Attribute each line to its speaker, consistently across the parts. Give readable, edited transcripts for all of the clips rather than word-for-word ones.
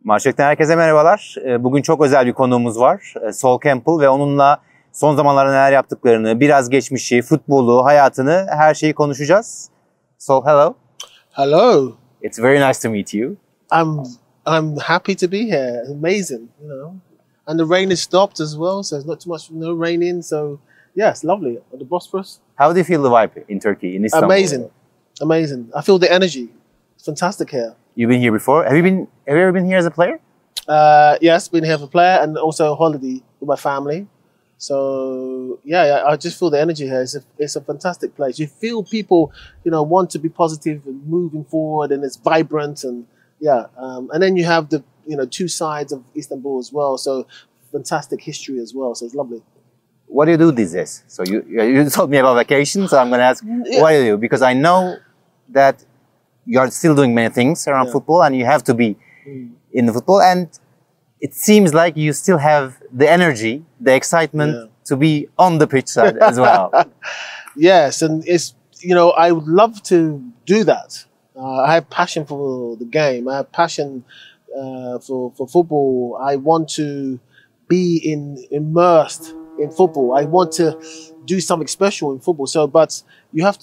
Speaker 1: Mackolik'ten herkese merhabalar. Bugün çok özel bir konuğumuz var. Campbell ve onunla son zamanlarda neler yaptıklarını, biraz geçmişi, futbolu, hayatını, her şeyi konuşacağız. Hello.
Speaker 2: Hello.
Speaker 1: It's very nice to meet you.
Speaker 2: I'm happy to be here. Amazing, And the rain has stopped as well, so there's not too much raining. So yeah, it's lovely. The Bosphorus.
Speaker 1: How do you feel the vibe in Turkey, in Istanbul?
Speaker 2: Amazing. I feel the energy. It's fantastic here.
Speaker 1: You've been here before. Have you ever been here as a player?
Speaker 2: Yes, been here for player and also holiday with my family. So yeah, I just feel the energy here. It's a fantastic place. You feel people, want to be positive and moving forward, and it's vibrant and and then you have the two sides of Istanbul as well. So fantastic history as well. So it's lovely.
Speaker 1: What do you do these days? So you told me about vacation, so I'm going to ask, what do you do? Because I know that you are still doing many things around football, and you have to be in the football. And it seems like you still have the energy, the excitement to be on the pitch side as well.
Speaker 2: Yes, and it's I would love to do that. I have passion for the game. I have passion for football. I want to be immersed in football. I want to do something special in football. So, but you have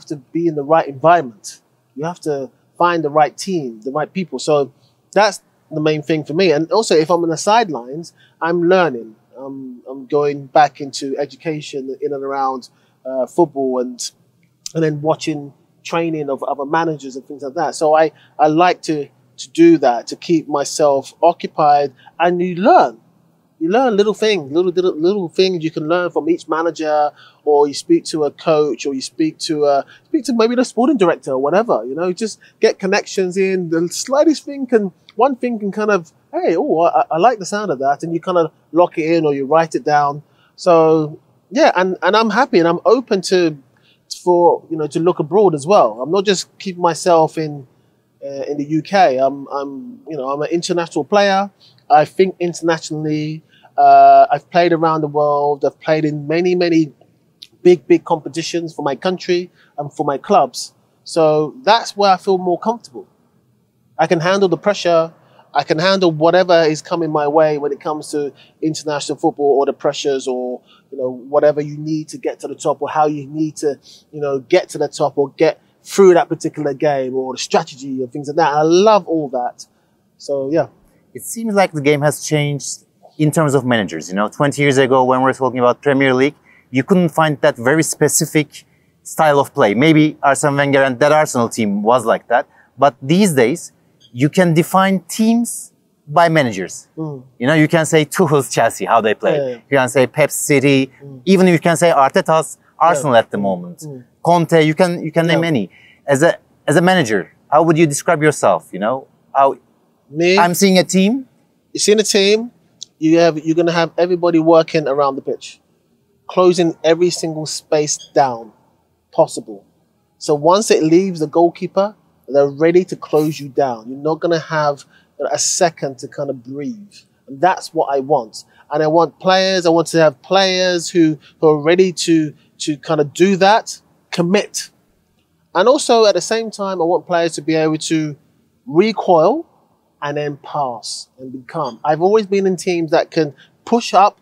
Speaker 2: to be in the right environment. You have to find the right team, the right people. So that's the main thing for me. And also, if I'm on the sidelines, I'm learning. I'm going back into education in and around football and then watching training of other managers and things like that. So I like to do that, to keep myself occupied, and you learn. You learn little things, little things you can learn from each manager, or you speak to a coach, or you speak to maybe the sporting director or whatever. Just get connections in. The slightest thing one thing can kind of, hey, I like the sound of that, and you kind of lock it in or you write it down. So yeah, and I'm happy and I'm open to look abroad as well. I'm not just keeping myself in the UK. I'm an international player. I think internationally. I've played around the world. I've played in many, many big competitions for my country and for my clubs. So that's where I feel more comfortable. I can handle the pressure. I can handle whatever is coming my way when it comes to international football, or the pressures, or whatever you need to get to the top, or how you need to get to the top or get through that particular game, or the strategy and things like that. And I love all that. So yeah.
Speaker 1: It seems like the game has changed in terms of managers. 20 years ago, when we were talking about Premier League, you couldn't find that very specific style of play. Maybe Arsene Wenger and that Arsenal team was like that. But these days, you can define teams by managers. You can say Tuchel's Chelsea, how they play.
Speaker 2: Yeah.
Speaker 1: You can say Pep's City. Even you can say Arteta's Arsenal at the moment. Conte, you can name any. As a manager, how would you describe yourself? I'm seeing a team.
Speaker 2: You're seeing a team. You're going to have everybody working around the pitch, closing every single space down possible. So once it leaves the goalkeeper, they're ready to close you down. You're not going to have a second to kind of breathe. And that's what I want. And I want to have players who are ready to kind of do that, commit. And also at the same time, I want players to be able to recoil and then pass and become. I've always been in teams that can push up,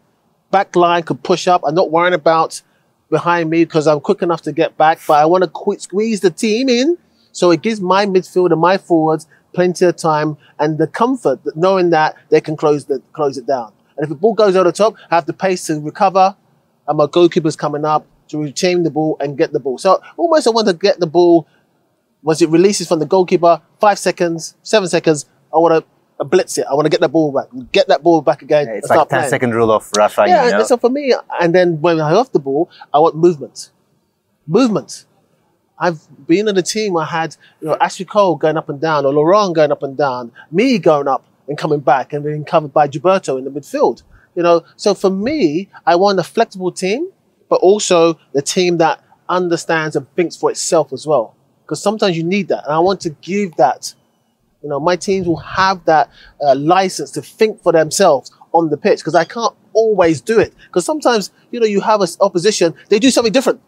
Speaker 2: back line could push up. I'm not worrying about behind me because I'm quick enough to get back, but I want to squeeze the team in so it gives my midfield and my forwards plenty of time and the comfort that knowing that they can close it down. And if the ball goes over the top, I have the pace to recover, and my goalkeeper's coming up to retain the ball and get the ball. So almost I want to get the ball, once it releases from the goalkeeper, 5 seconds, 7 seconds, I want to blitz it. I want to get that ball back again.
Speaker 1: It's like 10-second rule of Rafa.
Speaker 2: Yeah, so for me, and then when I have the ball, I want movement. Movement. I've been in a team, I had Ashley Cole going up and down, or Laurent going up and down, me going up and coming back and being covered by Gilberto in the midfield. So for me, I want a flexible team, but also the team that understands and thinks for itself as well. Because sometimes you need that, and I want to give that. My teams will have that license to think for themselves on the pitch, because I can't always do it. Because sometimes, you have an opposition, they do something different.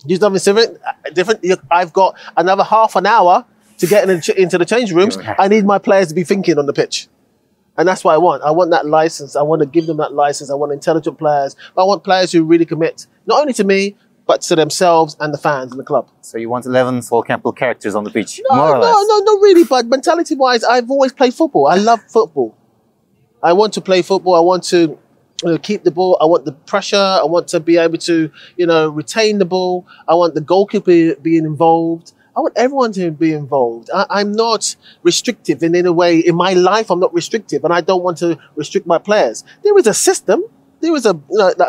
Speaker 2: Do something different. I've got another half an hour to get into the change rooms, I need my players to be thinking on the pitch. And that's what I want. I want that license. I want to give them that license. I want intelligent players. I want players who really commit, not only to me, but to themselves and the fans and the club.
Speaker 1: So you want 11 Sol Campbell characters on the pitch,
Speaker 2: No,
Speaker 1: more or less?
Speaker 2: No, not really. But mentality-wise, I've always played football. I love football. I want to play football. I want to keep the ball. I want the pressure. I want to be able to, retain the ball. I want the goalkeeper being involved. I want everyone to be involved. I'm not restrictive in any way. In my life, I'm not restrictive, and I don't want to restrict my players. There is a system. There is a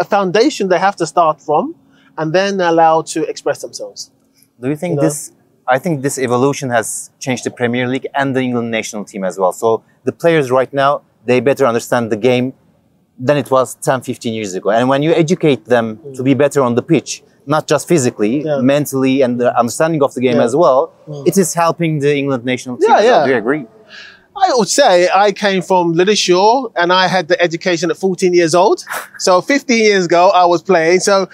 Speaker 2: foundation they have to start from, and then they're allowed to express themselves.
Speaker 1: Do you think I think this evolution has changed the Premier League and the England national team as well. So the players right now, they better understand the game than it was 10, 15 years ago. And when you educate them to be better on the pitch, not just physically, mentally, and the understanding of the game as well, it is helping the England national team. Do you agree?
Speaker 2: I would say I came from Liddershore and I had the education at 14 years old. So 15 years ago, I was playing. So,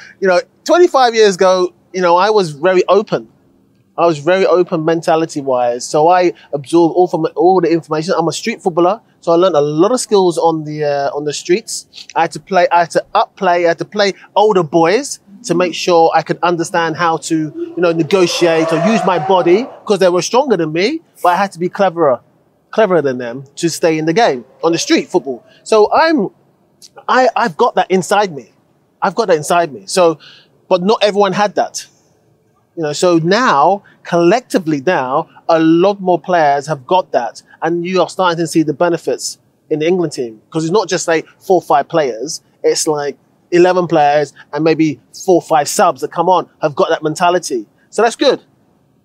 Speaker 2: 25 years ago, I was very open. I was very open mentality-wise. So I absorbed all the information. I'm a street footballer. So I learned a lot of skills on the streets. I had to play, I had to play older boys to make sure I could understand how to, negotiate or use my body because they were stronger than me, but I had to be cleverer than them to stay in the game on the street football. So I've got that inside me. I've got that inside me. So, but not everyone had that. So now, collectively now, a lot more players have got that. And you are starting to see the benefits in the England team. Because it's not just like 4 or 5 players. It's like 11 players and maybe 4 or 5 subs that come on have got that mentality. So that's good.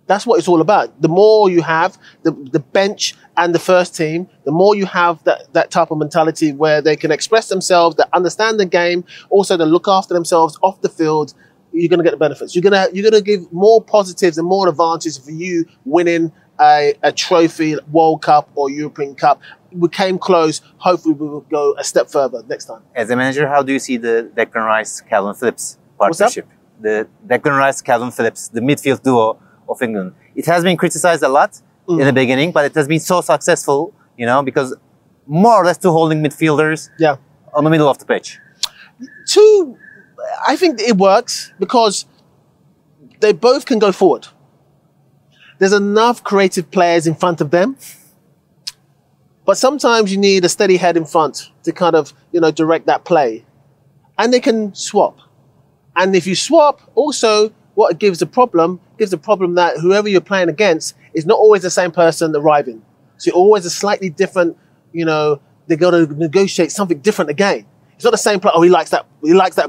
Speaker 2: That's what it's all about. The more you have, the bench and the first team, the more you have that type of mentality where they can express themselves, that understand the game, also to look after themselves off the field, you're going to get the benefits. You're going to give more positives and more advantages for you winning a trophy, World Cup or European Cup. We came close. Hopefully we will go a step further next time.
Speaker 1: As a manager, how do you see the Declan Rice, Calvin Phillips partnership? The Declan Rice, Calvin Phillips, the midfield duo of England. It has been criticized a lot in the beginning, but it has been so successful, because more or less 2 holding midfielders on the middle of the pitch.
Speaker 2: I think it works because they both can go forward. There's enough creative players in front of them. But sometimes you need a steady head in front to kind of, direct that play. And they can swap. And if you swap, also, what it gives the problem that whoever you're playing against is not always the same person arriving. So you're always a slightly different, they got to negotiate something different again. It's not the same player. Oh, he likes that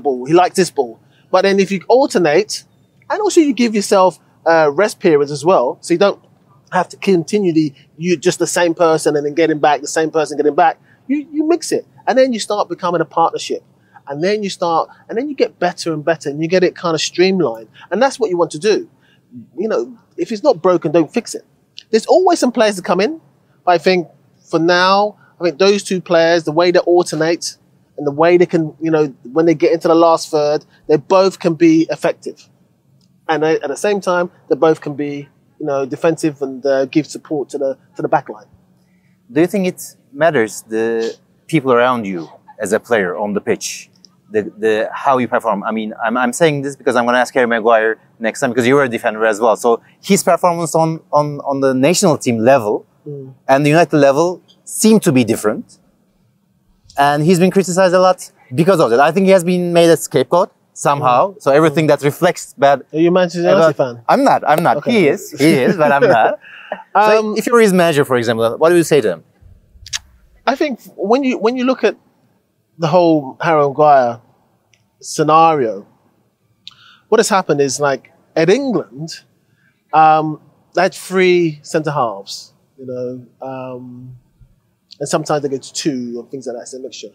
Speaker 2: ball. He likes this ball. But then if you alternate, and also you give yourself rest periods as well, so you don't have to continue just the same person and then getting back, the same person getting back. You mix it, and then you start becoming a partnership, and then you get better and better, and you get it kind of streamlined, and that's what you want to do. If it's not broken, don't fix it. There's always some players that come in, but I think for now, those 2 players, the way they alternate. And the way they can, when they get into the last third, they both can be effective. And at the same time, they both can be, defensive and give support to the back line.
Speaker 1: Do you think it matters, the people around you as a player on the pitch, the how you perform? I mean, I'm saying this because I'm going to ask Harry Maguire next time because you were a defender as well. So his performance on the national team level and the United level seem to be different. And he's been criticized a lot because of that. I think he has been made a scapegoat somehow. So everything that reflects bad.
Speaker 2: Are you a Manchester United fan?
Speaker 1: I'm not. Okay. He is, but I'm not. So if you're his manager, for example, what do you say to him?
Speaker 2: I think when you look at the whole Harry Maguire scenario, what has happened is like at England, they had 3 centre halves, and sometimes they get to 2 or things like that. It's a mixture.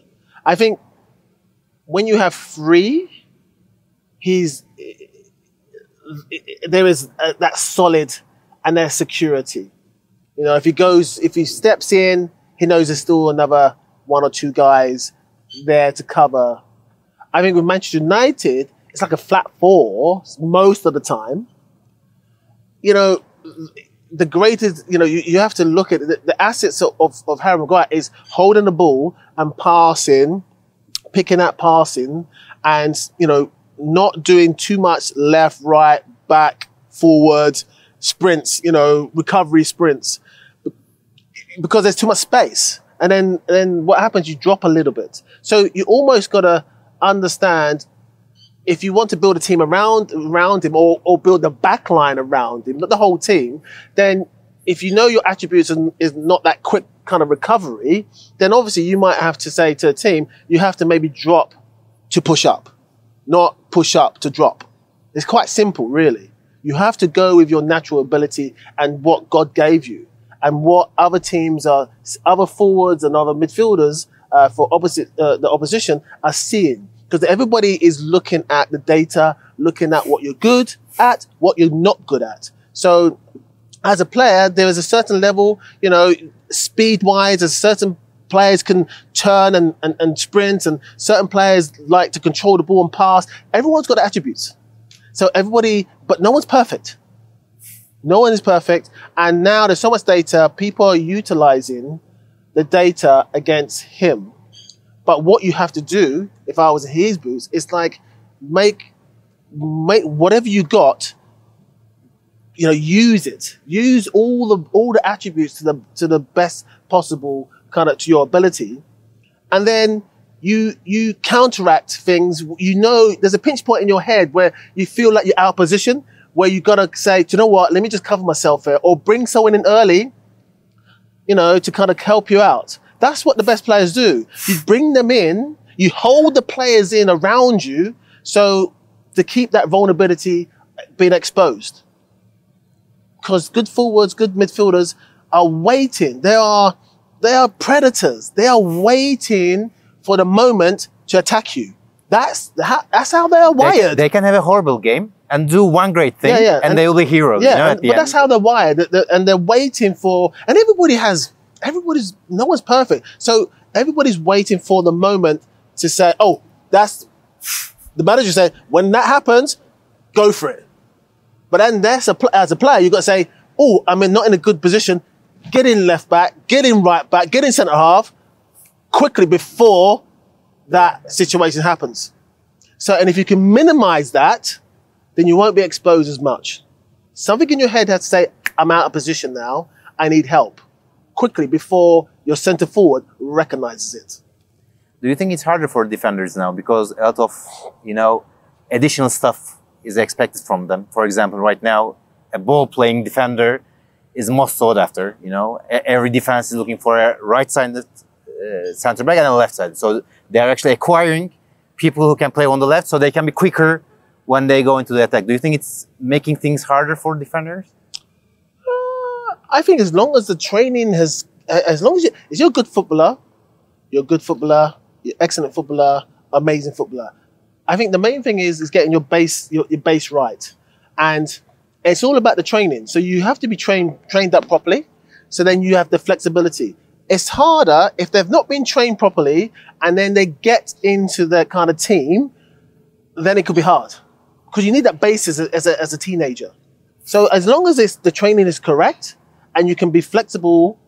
Speaker 2: I think when you have 3, there is that solid and there's security. If he steps in, he knows there's still another 1 or 2 guys there to cover. I think with Manchester United, it's like a flat 4 most of the time. the greatest, you have to look at the assets of Harry Maguire is holding the ball and passing, picking up passing, and, not doing too much left, right, back, forward, sprints, recovery sprints, because there's too much space. And then what happens, you drop a little bit. So you almost got to understand, if you want to build a team around him or build the back line around him, not the whole team, then if you know your attributes is not that quick kind of recovery, then obviously you might have to say to a team, you have to maybe drop to push up, not push up to drop. It's quite simple, really. You have to go with your natural ability and what God gave you and what other teams other forwards and other midfielders for the opposition are seeing. Because everybody is looking at the data, looking at what you're good at, what you're not good at. So as a player, there is a certain level, speed-wise, as certain players can turn and sprint, and certain players like to control the ball and pass. Everyone's got attributes. So but no one's perfect. No one is perfect. And now there's so much data, people are utilizing the data against him. But what you have to do, if I was in his boots, is like make whatever you got, use it. Use all the attributes to the best possible kind of to your ability, and then you counteract things. There's a pinch point in your head where you feel like you're out of position, where you gotta say, do you know what? Let me just cover myself here, or bring someone in early, to kind of help you out. That's what the best players do. You bring them in, you hold the players in around you, so to keep that vulnerability being exposed. Because good forwards, good midfielders are waiting. They are predators. They are waiting for the moment to attack you. That's how they are wired.
Speaker 1: They can have a horrible game and do one great thing, and they will be heroes.
Speaker 2: Yeah, but that's how they're wired. And they're waiting for, and no one's perfect. So everybody's waiting for the moment to say, oh, the manager said, when that happens, go for it. But then as a player, you've got to say, oh, I'm not in a good position. Get in left back, get in right back, get in centre half quickly before that situation happens. So, and if you can minimize that, then you won't be exposed as much. Something in your head has to say, I'm out of position now. I need help. Quickly before your centre forward recognizes it.
Speaker 1: Do you think it's harder for defenders now because a lot of, additional stuff is expected from them? For example, right now, a ball-playing defender is most sought after. Every defense is looking for a right-sided center back and a left side. So they are actually acquiring people who can play on the left, so they can be quicker when they go into the attack. Do you think it's making things harder for defenders?
Speaker 2: I think as long as the training if you're a good footballer, you're excellent footballer, amazing footballer. I think the main thing is getting your base right. And it's all about the training. So you have to be trained up properly. So then you have the flexibility. It's harder if they've not been trained properly and then they get into that kind of team, then it could be hard. Because you need that base as a teenager. So as long as the training is correct and you can be flexible,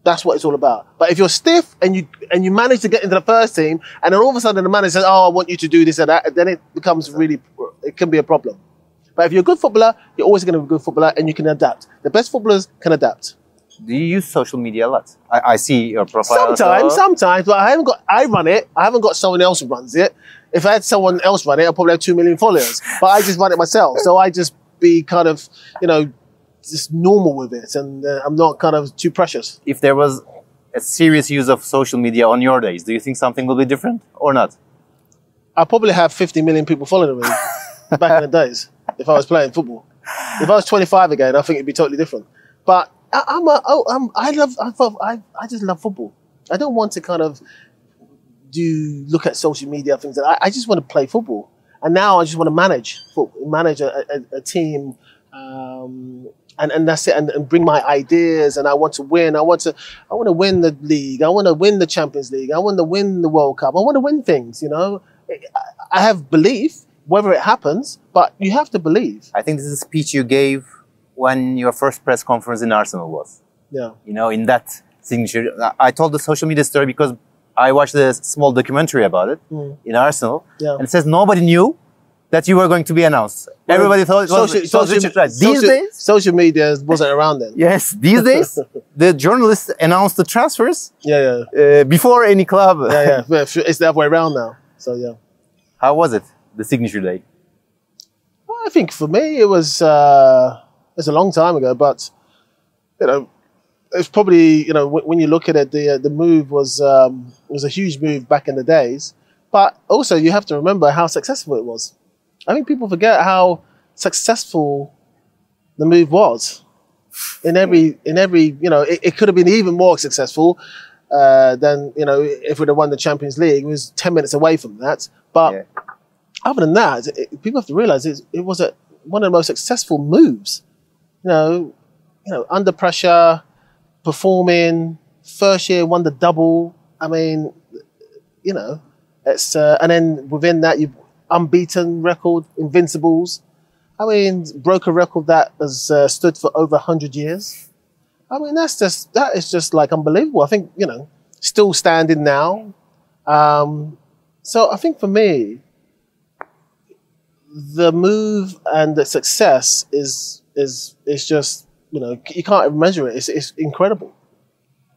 Speaker 2: that's what it's all about. But if you're stiff and you manage to get into the first team and then all of a sudden the manager says, oh, I want you to do this and that, then it can be a problem. But if you're a good footballer, you're always going to be a good footballer and you can adapt. The best footballers can adapt.
Speaker 1: Do you use social media a lot? I see your profile.
Speaker 2: Sometimes, but I run it. I haven't got someone else who runs it. If I had someone else run it, I'd probably have 2 million followers. But I just run it myself. So I just be kind of, just normal with it. And I'm not kind of too precious.
Speaker 1: If there was a serious use of social media on your days, do you think something will be different or not?
Speaker 2: I probably have 50 million people following me back in the days if I was playing football. If I was 25 again, I think it'd be totally different. But I just love football. I don't want to kind of look at social media things. I just want to play football. And now I just want to manage a team, and that's it. And bring my ideas. And I want to win. I want to win the league. I want to win the Champions League. I want to win the World Cup. I want to win things. I have belief, whether it happens, but you have to believe.
Speaker 1: I think this is a speech you gave when your first press conference in Arsenal was.
Speaker 2: Yeah.
Speaker 1: You know, in that signature. I told the social media story because I watched a small documentary about it in Arsenal.
Speaker 2: Yeah.
Speaker 1: And it says nobody knew that you were going to be announced. Everybody thought it was Richard Wright. These days,
Speaker 2: social media wasn't around then.
Speaker 1: yes, these days, the journalists announce the transfers before any club.
Speaker 2: Yeah. It's the other way around now. So, yeah.
Speaker 1: How was it, the signature day?
Speaker 2: Well, I think for me, it was a long time ago, but, you know, it's probably, you know, when you look at it, the move was a huge move back in the days. But also, you have to remember how successful it was. I think people forget how successful the move was. In every, you know, it could have been even more successful than, you know, if we'd have won the Champions League. It was 10 minutes away from that. But other than that, people have to realize it was one of the most successful moves. You know, under pressure, performing, first year won the double. I mean, you know, it's and then within that you've unbeaten record, Invincibles. I mean, broke a record that has stood for over 100 years. I mean, that is just like unbelievable. I think, you know, still standing now. So I think for me, the move and the success is just, you know, you can't measure it. It's incredible.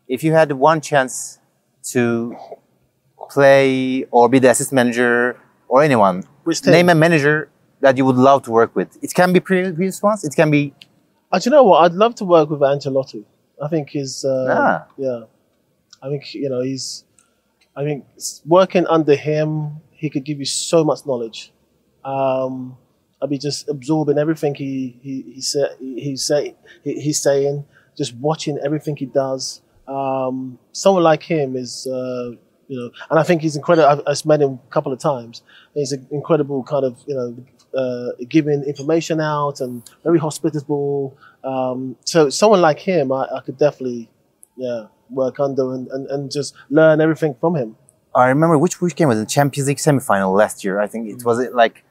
Speaker 1: If you had one chance to play or be the assistant manager or anyone, name a manager that you would love to work with. It can be previous ones. It can be.
Speaker 2: Do you know what? I'd love to work with Ancelotti. I think he's. Yeah. I think, you know, I think working under him, he could give you so much knowledge. I'd be just absorbing everything he's saying, just watching everything he does. Someone like him is, you know, and I think he's incredible. I've met him a couple of times. He's an incredible kind of, you know, giving information out and very hospitable. So someone like him, I could definitely, work under and just learn everything from him.
Speaker 1: I remember which game was the Champions League semi-final last year. I think it was like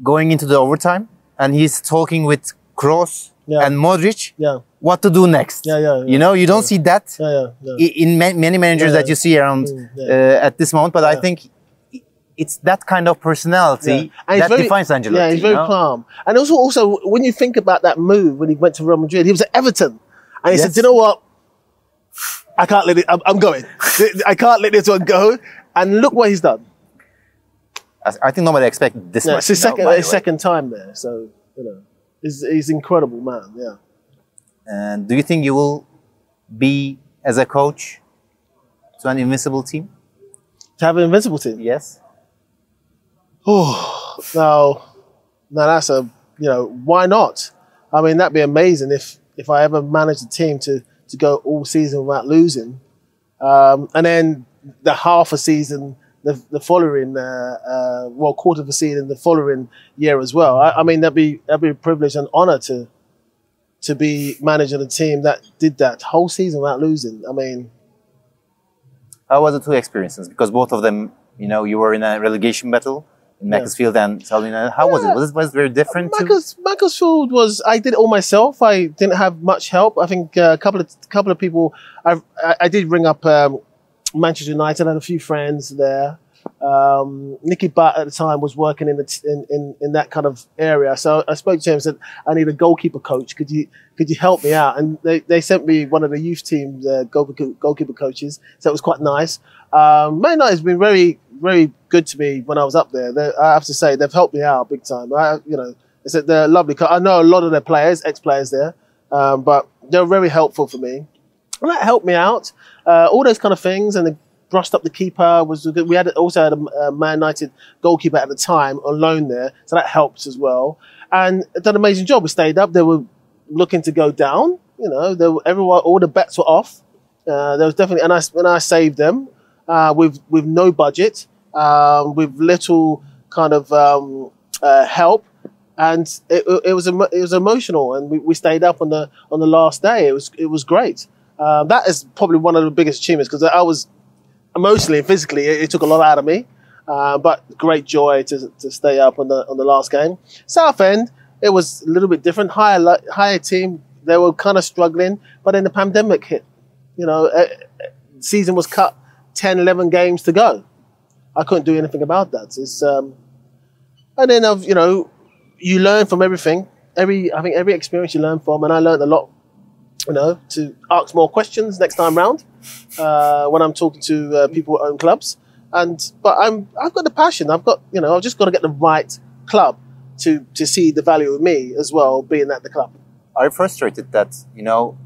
Speaker 1: going into the overtime, and he's talking with Kroos and Modric. What to do next? You know, you don't see that in many managers that you see around at this moment. But I think it's that kind of personality that defines Ancelotti.
Speaker 2: Yeah, he's very calm. And also when you think about that move when he went to Real Madrid, he was at Everton, and he said, "You know what? I can't let it. I'm going. I can't let this one go." And look what he's done.
Speaker 1: I think nobody expected this much.
Speaker 2: It's his second time there, so you know, he's an incredible man. Yeah.
Speaker 1: And do you think you will be as a coach to an invincible team?
Speaker 2: To have an invincible team?
Speaker 1: Yes.
Speaker 2: Oh no, that's why not? I mean, that'd be amazing if I ever managed a team to go all season without losing, and then the half a season the following, quarter of a season the following year as well. I mean, that'd be a privilege and honor to be managing a team that did that whole season without losing. I mean,
Speaker 1: how was the two experiences? Because both of them, you know, you were in a relegation battle in Macclesfield and Southend. How was it? Was it very different?
Speaker 2: Macclesfield I did it all myself. I didn't have much help. I think a couple of people. I did ring up Manchester United. I had a few friends there. Nicky Butt at the time was working in that kind of area, so I spoke to him and said, "I need a goalkeeper coach. Could you help me out?" And they sent me one of the youth team's goalkeeper coaches, so it was quite nice. Man United has been very, very good to me when I was up there. I have to say they've helped me out big time. They're lovely. I know a lot of their players, ex-players there, but they're very helpful for me, and that helped me out. All those kind of things, and they brushed up the keeper. We also had a Man United goalkeeper at the time on loan there, so that helped as well. And done an amazing job. We stayed up. They were looking to go down. You know, all the bets were off. There was definitely, and I saved them with no budget, with little kind of help, and it was emotional. And we stayed up on the last day. It was great. That is probably one of the biggest achievements, because I was emotionally and physically, it took a lot out of me, but great joy to stay up on the last game. Southend, it was a little bit different. Higher team, they were kind of struggling, but then the pandemic hit. You know, season was cut, 10, 11 games to go. I couldn't do anything about that. It's and then you know, you learn from everything. I think every experience you learn from, and I learned a lot. You know, to ask more questions next time round when I'm talking to people who own clubs. But I've got the passion. I've just got to get the right club to see the value of me as well, being at the club.
Speaker 1: Are you frustrated that, you know,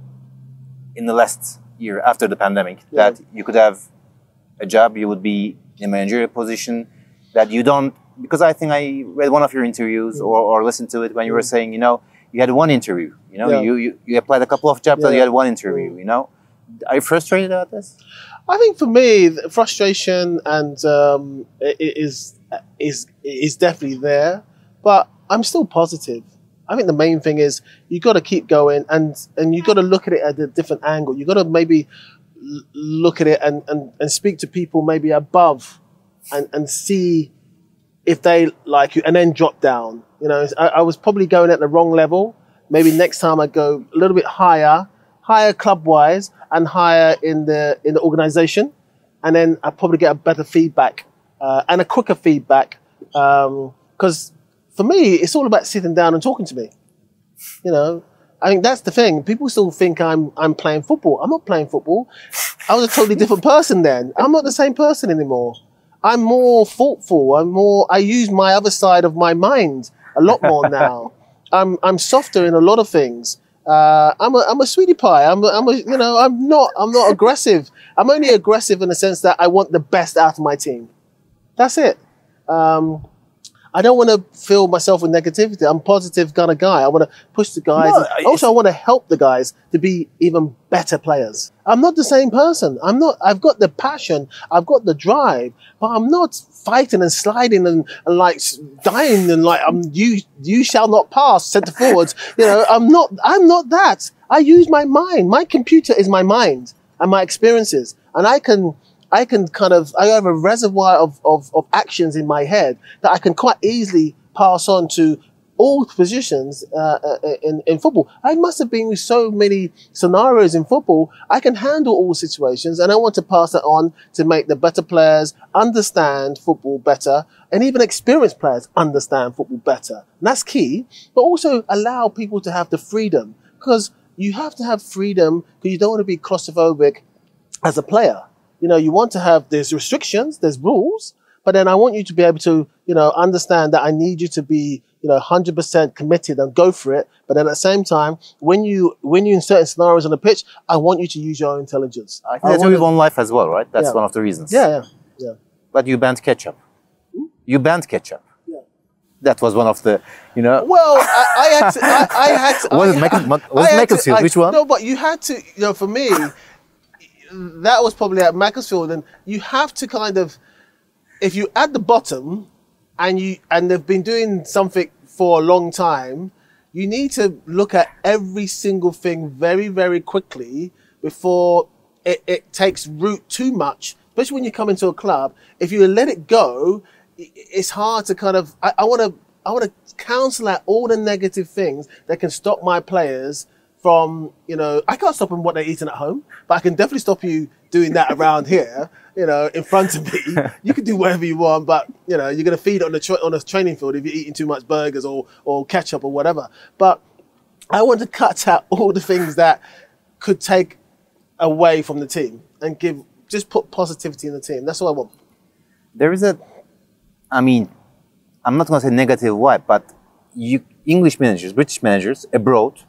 Speaker 1: in the last year after the pandemic, that you could have a job, you would be in a managerial position, that you don't, because I think I read one of your interviews or listened to it when you were saying, you know, you had one interview, you know, you applied a couple of jobs, that you had one interview, you know. Are you frustrated about this?
Speaker 2: I think for me, the frustration and is definitely there, but I'm still positive. I think the main thing is you got to keep going and you got to look at it at a different angle. You got to maybe look at it and speak to people maybe above and see if they like you, and then drop down. You know, I was probably going at the wrong level. Maybe next time I go a little bit higher club wise and higher in the organization, and then I probably get a better feedback and a quicker feedback. Because for me, it's all about sitting down and talking to me. You know, I think that's the thing. People still think I'm playing football. I'm not playing football. I was a totally different person then. I'm not the same person anymore. I'm more thoughtful. I use my other side of my mind a lot more now. I'm softer in a lot of things. I'm a sweetie pie. I'm not aggressive. I'm only aggressive in the sense that I want the best out of my team. That's it. I don't want to fill myself with negativity. I'm a positive kind of guy. I want to push the guys. I want to help the guys to be even better players. I'm not the same person. I've got the passion. I've got the drive, but I'm not fighting and sliding and like dying and like you shall not pass centre forwards. You know, I'm not that. I use my mind. My computer is my mind and my experiences, and I have a reservoir of actions in my head that I can quite easily pass on to all positions in football. I must have been with so many scenarios in football. I can handle all situations, and I want to pass that on to make the better players understand football better, and even experienced players understand football better. And that's key, but also allow people to have the freedom, because you have to have freedom because you don't want to be claustrophobic as a player. You know, you want to have, there's restrictions, there's rules, but then I want you to be able to, you know, understand that I need you to be, you know, 100% committed and go for it. But then at the same time, when you in certain scenarios on the pitch, I want you to use your own intelligence.
Speaker 1: I think that's with one life as well, right? That's one of the reasons.
Speaker 2: Yeah.
Speaker 1: But you banned ketchup. You banned ketchup. Yeah. That was one of the, you know.
Speaker 2: Well, I had to.
Speaker 1: Was it Macclesfield? Which one?
Speaker 2: No, but you had to, you know, for me, that was probably at Macclesfield, and you have to kind of, if you're at the bottom and they've been doing something for a long time, you need to look at every single thing very, very quickly before it takes root too much, especially when you come into a club. If you let it go, it's hard to kind of, I want to counsel out all the negative things that can stop my players from, you know, I can't stop them what they're eating at home, but I can definitely stop you doing that around here, you know, in front of me. You can do whatever you want, but, you know, you're going to feed on a training field if you're eating too much burgers or ketchup or whatever. But I want to cut out all the things that could take away from the team and just put positivity in the team. That's what I want.
Speaker 1: There is I'm not going to say negative vibe, but English managers, British managers abroad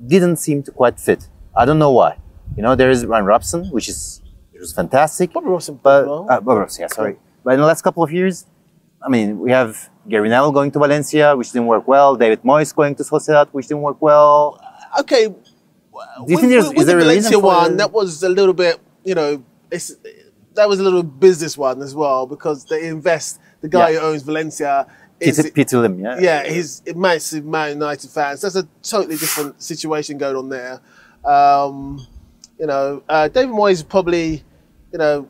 Speaker 1: didn't seem to quite fit. I don't know why. You know, there is Ryan Robson, which was fantastic.
Speaker 2: Bobby Robson,
Speaker 1: sorry. But in the last couple of years, I mean, we have Gary Neville going to Valencia, which didn't work well. David Moyes going to Sociedad, which didn't work well.
Speaker 2: Okay,
Speaker 1: do you think there's
Speaker 2: the
Speaker 1: a
Speaker 2: Valencia one, that was a little bit, you know, that was a little business one as well, because they invest. The guy who owns Valencia.
Speaker 1: Peter Lim, yeah?
Speaker 2: Yeah, he's a massive Man United fan. So that's a totally different situation going on there. You know, David Moyes probably, you know,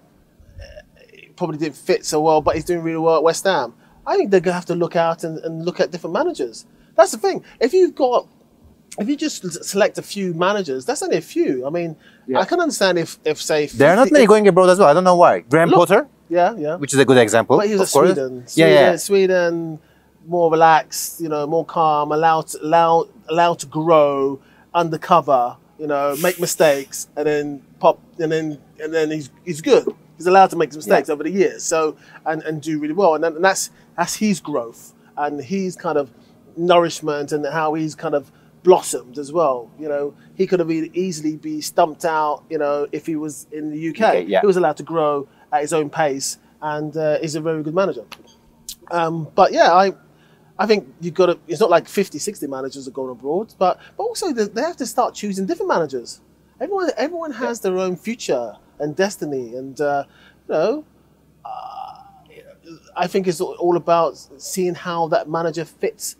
Speaker 2: probably didn't fit so well, but he's doing really well at West Ham. I think they're going to have to look out and look at different managers. That's the thing. If you just select a few managers, that's only a few. I mean, I can understand if say 50,
Speaker 1: there are not many going abroad as well. I don't know why. Graham Potter,
Speaker 2: which
Speaker 1: is a good example.
Speaker 2: But he was
Speaker 1: of course.
Speaker 2: Sweden. Sweden, more relaxed, more calm, allowed to grow, undercover, make mistakes, and then pop, and then he's good. He's allowed to make mistakes over the years, so and do really well, and that's his growth and his kind of nourishment and how he's kind of blossomed as well. He could have easily be stumped out, if he was in the UK. He was allowed to grow at his own pace, and he's a very good manager. But yeah, I think you've got to, it's not like 50, 60 managers are going abroad, but also they have to start choosing different managers. Everyone has their own future and destiny, and I think it's all about seeing how that manager fits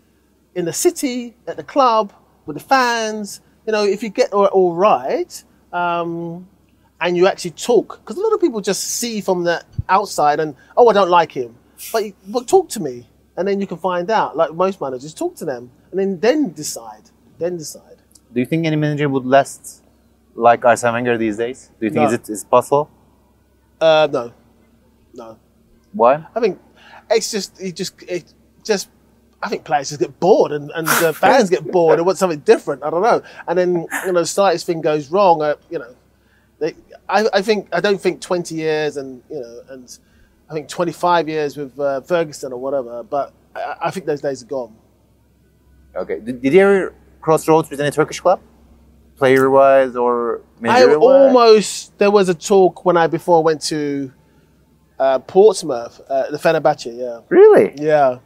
Speaker 2: in the city, at the club, with the fans. If you get all right, and you actually talk, because a lot of people just see from the outside and, I don't like him, but talk to me, and then you can find out. Like most managers, talk to them, and then decide.
Speaker 1: Do you think any manager would last like Arsene Wenger these days? Do you think it's possible?
Speaker 2: No.
Speaker 1: Why?
Speaker 2: I think I think players just get bored and the fans get bored and want something different. I don't know. And then the slightest thing goes wrong. I don't think 20 years and I think 25 years with Ferguson or whatever. But I think those days are gone. Okay.
Speaker 1: Did you ever cross roads with any Turkish club, player-wise or
Speaker 2: manager-wise? There was a talk before I went to Portsmouth, the Fenerbahçe'ye. Yeah.
Speaker 1: Really?
Speaker 2: Yeah.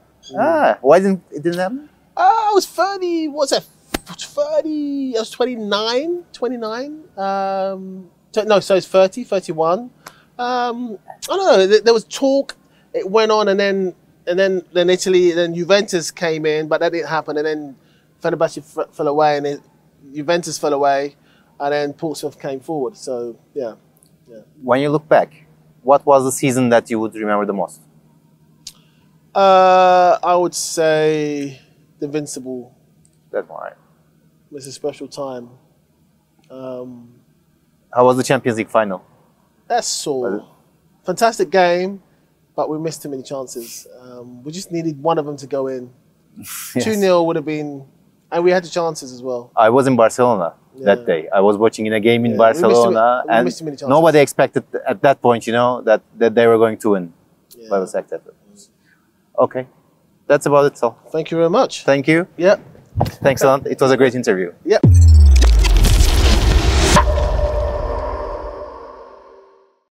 Speaker 1: Why didn't it happen?
Speaker 2: I was 30. What's that? 30. I was 29. No, so it's 30, 31. I don't know. There was talk. It went on, and then Italy, then Juventus came in, but that didn't happen. And then Fenerbahçe fell away, and Juventus fell away, and then Portsmouth came forward. So yeah.
Speaker 1: When you look back, what was the season that you would remember the most?
Speaker 2: I would say the Invincible.
Speaker 1: That's right.
Speaker 2: It was a special time.
Speaker 1: How was the Champions League final?
Speaker 2: That's all. Fantastic game, but we missed too many chances. We just needed one of them to go in. 2-0 would have been, and we had the chances as well.
Speaker 1: I was in Barcelona that day. I was watching in a game in Barcelona, and nobody expected at that point, that they were going to win. But it was accepted. Okay, that's about it. So
Speaker 2: thank you very much.
Speaker 1: Thank you.
Speaker 2: Yep.
Speaker 1: Thanks a lot. It was a great interview.
Speaker 2: Yep.